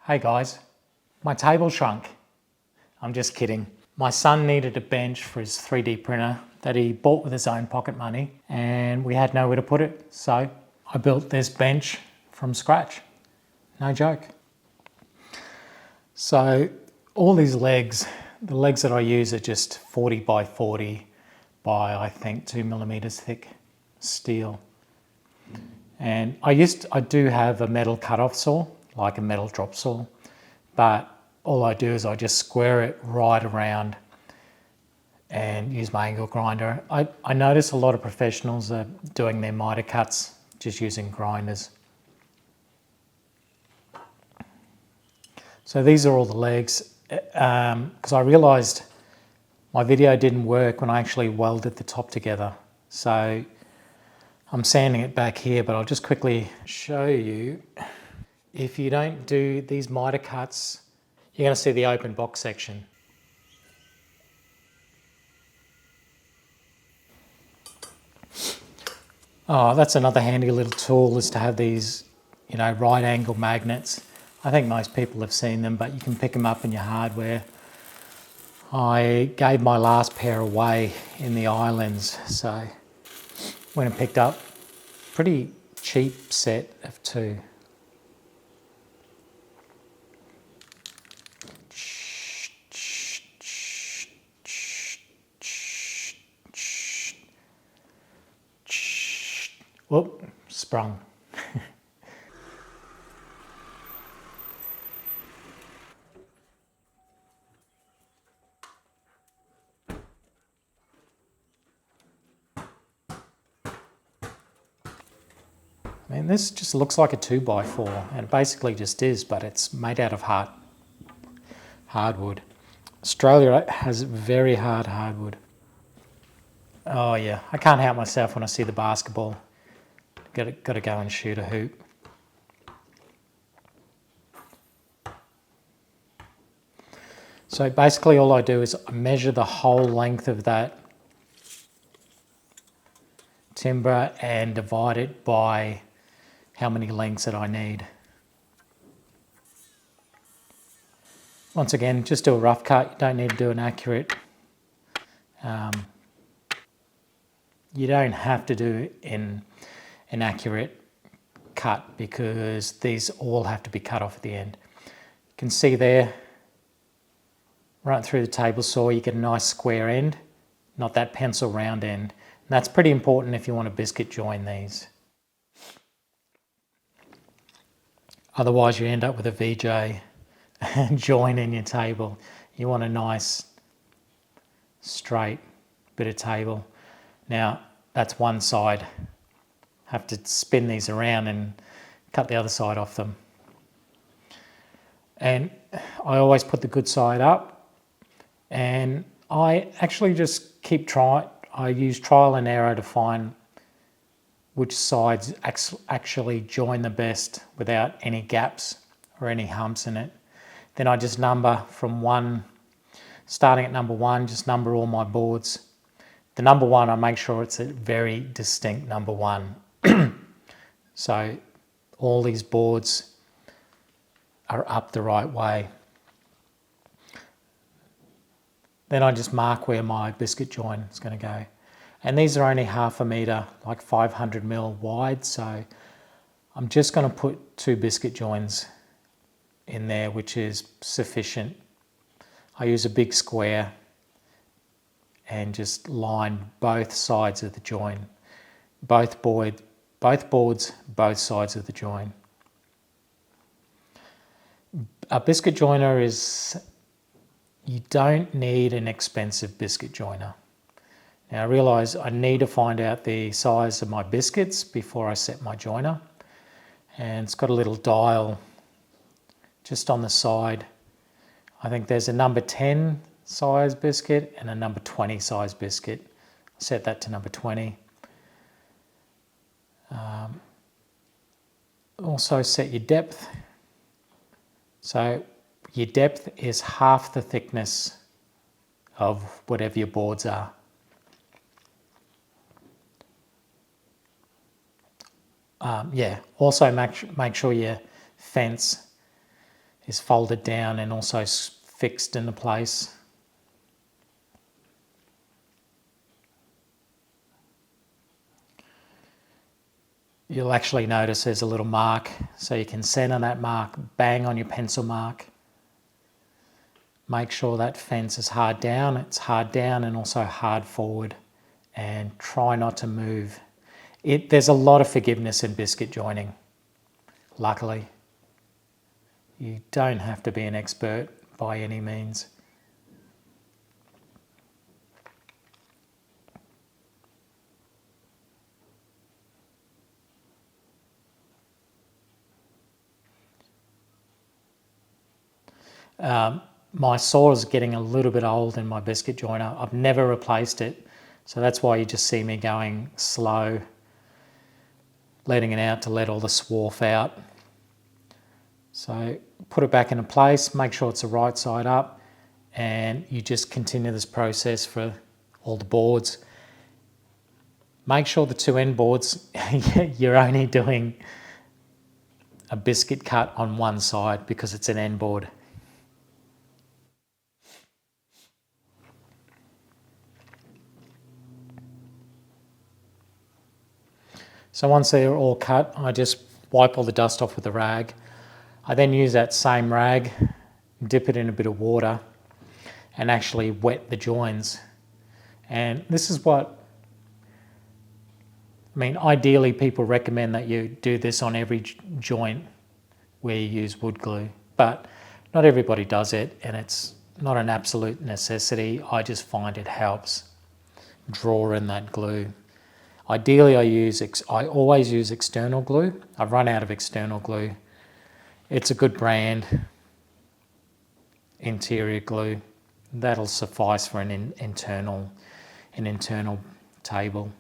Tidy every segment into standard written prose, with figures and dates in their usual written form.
Hey guys, my table shrunk. I'm just kidding. My son needed a bench for his 3D printer that he bought with his own pocket money and we had nowhere to put it. So I built this bench from scratch. No joke. So all these legs, the legs that I use are just 40 by 40 by I think 2mm thick steel. And I do have a metal cut-off saw, like a metal drop saw, but all I do is I just square it right around and use my angle grinder. I notice a lot of professionals are doing their miter cuts just using grinders. So these are all the legs, because I realized my video didn't work when I actually welded the top together. So I'm sanding it back here, but I'll just quickly show you. If you don't do these miter cuts, you're going to see the open box section. Oh, that's another handy little tool, is to have these, right angle magnets. I think most people have seen them, but you can pick them up in your hardware. I gave my last pair away in the islands, so went and picked up a pretty cheap set of two. Whoop, sprung. I mean, this just looks like a 2x4, and it basically just is, but it's made out of hardwood. Australia has very hard hardwood. Oh yeah, I can't help myself when I see the basketball. Got to go and shoot a hoop. So basically all I do is I measure the whole length of that timber and divide it by how many lengths that I need. Once again, just do a rough cut. You don't need to do an accurate. You don't have to do an accurate cut, because these all have to be cut off at the end. You can see there, right through the table saw, you get a nice square end, not that pencil round end. And that's pretty important if you want to biscuit join these. Otherwise you end up with a VJ join in your table. You want a nice straight bit of table. Now that's one side. Have to spin these around and cut the other side off them. And I always put the good side up, and I actually just keep trying. I use trial and error to find which sides actually join the best without any gaps or any humps in it. Then I just number from one, starting at number one, just number all my boards. The number one, I make sure it's a very distinct number one. So all these boards are up the right way. Then I just mark where my biscuit joint is going to go. And these are only 1/2 metre, like 500mm wide, so I'm just going to put 2 biscuit joints in there, which is sufficient. I use a big square and just line both sides of the joint, both boards, both sides of the joint. A biscuit joiner you don't need an expensive biscuit joiner. Now I realise I need to find out the size of my biscuits before I set my joiner, and it's got a little dial just on the side. I think there's a number 10 size biscuit and a number 20 size biscuit. I set that to number 20. Also set your depth. So your depth is half the thickness of whatever your boards are. Also make sure your fence is folded down and also fixed into place. You'll actually notice there's a little mark, so you can center that mark, bang on your pencil mark. Make sure that fence is hard down, it's hard down and also hard forward, and try not to move. There's a lot of forgiveness in biscuit joining, luckily. You don't have to be an expert by any means. My saw is getting a little bit old in my biscuit joiner. I've never replaced it, so that's why you just see me going slow, letting it out to let all the swarf out. So put it back into place, make sure it's the right side up, and you just continue this process for all the boards. Make sure the two end boards, you're only doing a biscuit cut on one side because it's an end board. So once they're all cut, I just wipe all the dust off with a rag. I then use that same rag, dip it in a bit of water, and actually wet the joins. And this is what, ideally people recommend that you do this on every joint where you use wood glue, but not everybody does it, and it's not an absolute necessity. I just find it helps draw in that glue. Ideally, I always use external glue. I've run out of external glue. It's a good brand, interior glue. That'll suffice for an internal table.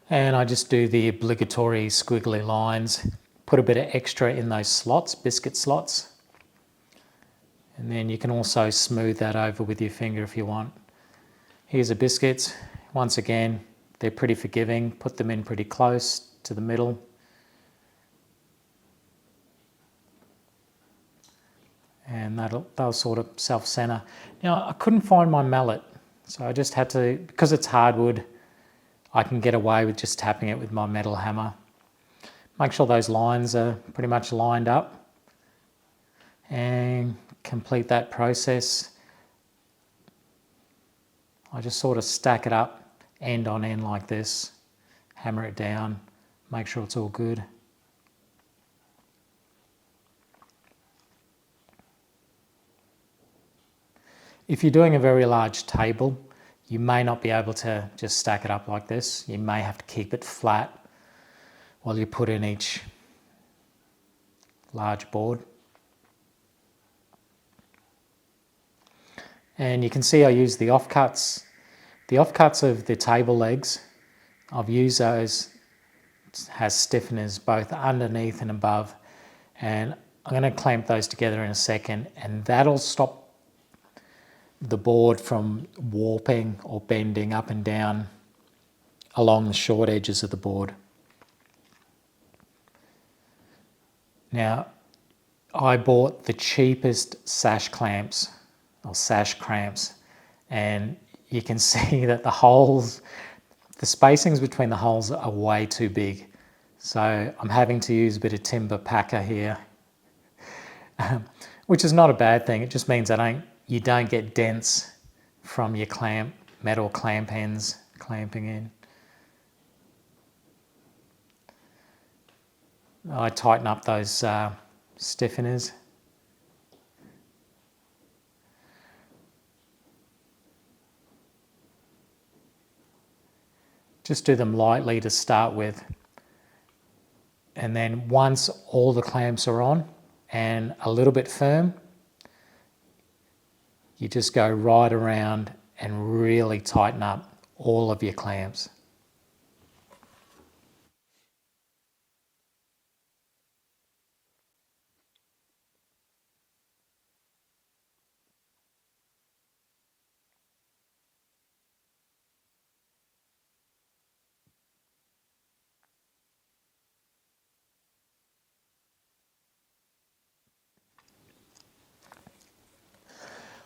And I just do the obligatory squiggly lines, put a bit of extra in those slots, biscuit slots. And then you can also smooth that over with your finger if you want. Here's the biscuits. Once again, they're pretty forgiving. Put them in pretty close to the middle. And they'll sort of self-center. Now, I couldn't find my mallet, so I just had to, because it's hardwood, I can get away with just tapping it with my metal hammer. Make sure those lines are pretty much lined up and complete that process. I just sort of stack it up end on end like this, hammer it down, make sure it's all good. If you're doing a very large table, you may not be able to just stack it up like this. You may have to keep it flat while you put in each large board. And you can see I use the offcuts. The offcuts of the table legs, I've used those, has stiffeners both underneath and above. And I'm going to clamp those together in a second, and that'll stop the board from warping or bending up and down along the short edges of the board. Now, I bought the cheapest sash clamps, or sash clamps, and you can see that the holes, the spacings between the holes are way too big. So I'm having to use a bit of timber packer here, which is not a bad thing. It just means you don't get dents from your metal clamp ends clamping in. I tighten up those stiffeners. Just do them lightly to start with. And then once all the clamps are on and a little bit firm, you just go right around and really tighten up all of your clamps.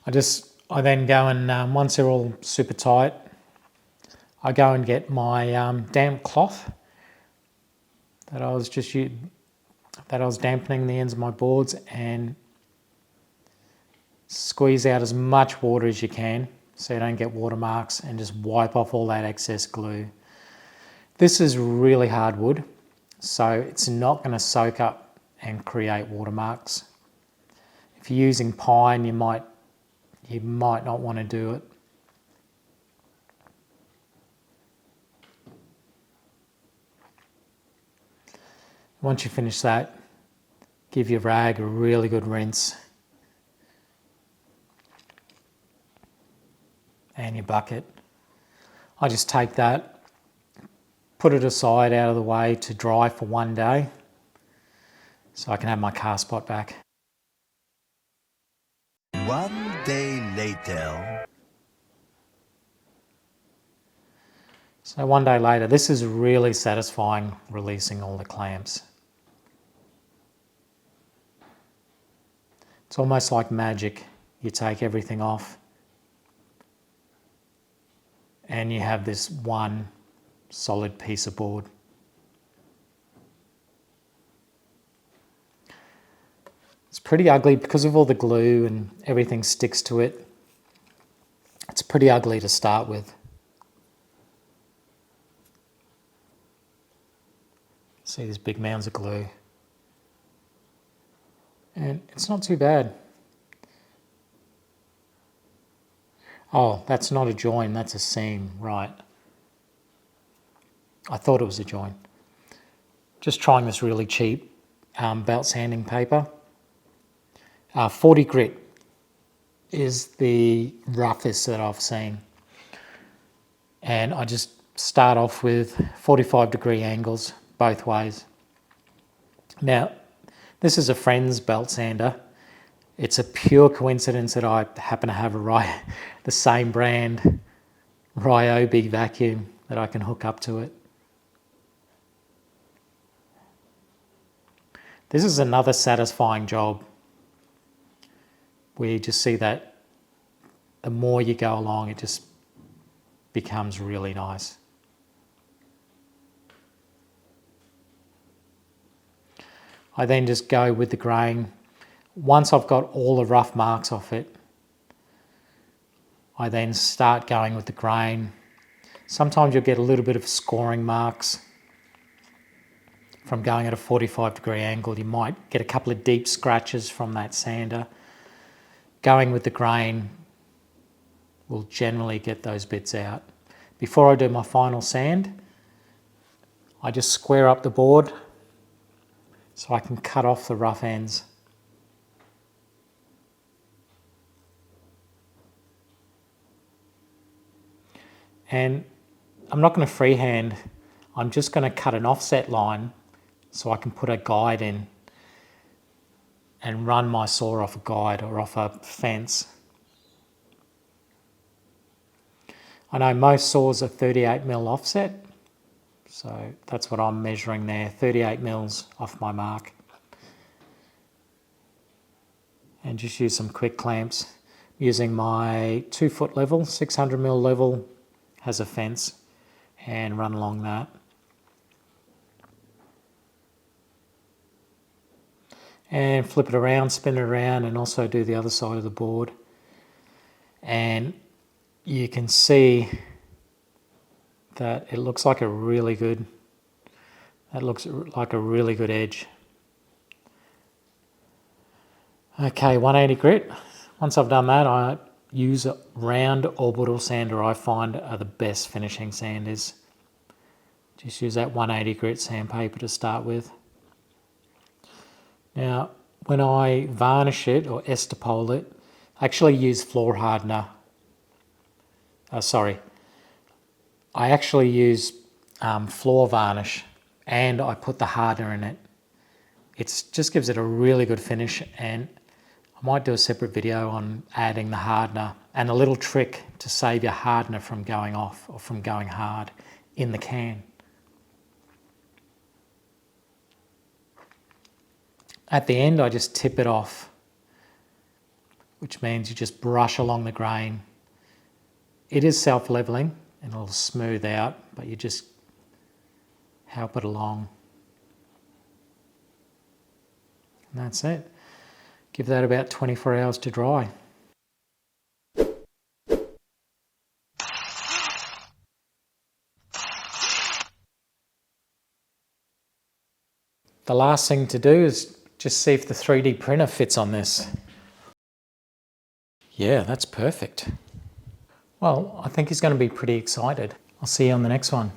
I then go and once they're all super tight, I go and get my damp cloth that I was dampening the ends of my boards, and squeeze out as much water as you can so you don't get watermarks, and just wipe off all that excess glue. This is really hard wood, so it's not going to soak up and create watermarks. If you're using pine, you might not want to do it. Once you finish that, give your rag a really good rinse, and your bucket. I just take that, put it aside out of the way to dry for one day so I can have my car spot back. One day later. So one day later, this is really satisfying, releasing all the clamps. It's almost like magic. You take everything off and you have this one solid piece of board. It's pretty ugly because of all the glue and everything sticks to it. It's pretty ugly to start with. See these big mounds of glue. And it's not too bad. Oh, that's not a join, that's a seam, right. I thought it was a join. Just trying this really cheap belt sanding paper. 40 grit is the roughest that I've seen. And I just start off with 45-degree angles both ways. Now, this is a friend's belt sander. It's a pure coincidence that I happen to have the same brand Ryobi vacuum that I can hook up to it. This is another satisfying job where you just see that the more you go along, it just becomes really nice. I then just go with the grain. Once I've got all the rough marks off it, I then start going with the grain. Sometimes you'll get a little bit of scoring marks from going at a 45-degree angle. You might get a couple of deep scratches from that sander. Going with the grain will generally get those bits out. Before I do my final sand, I just square up the board so I can cut off the rough ends. And I'm not going to freehand, I'm just going to cut an offset line so I can put a guide in and run my saw off a guide or off a fence. I know most saws are 38mm offset, so that's what I'm measuring there, 38mm off my mark. And just use some quick clamps using my 2-foot level, 600mm level, has a fence, and run along that. And flip it around, spin it around, and also do the other side of the board. And you can see that it looks like a really good, that looks like a really good edge. Okay, 180 grit. Once I've done that, I use a round orbital sander. I find are the best finishing sanders. Just use that 180 grit sandpaper to start with. Now, when I varnish it or estopole it, I actually use floor hardener. I actually use floor varnish, and I put the hardener in it. It just gives it a really good finish, and I might do a separate video on adding the hardener and a little trick to save your hardener from going off or from going hard in the can. At the end, I just tip it off which means you just brush along the grain. It is self-leveling and it'll smooth out, but you just help it along. And that's it. Give that about 24 hours to dry. The last thing to do is just see if the 3D printer fits on this. Yeah, that's perfect. Well, I think he's going to be pretty excited. I'll see you on the next one.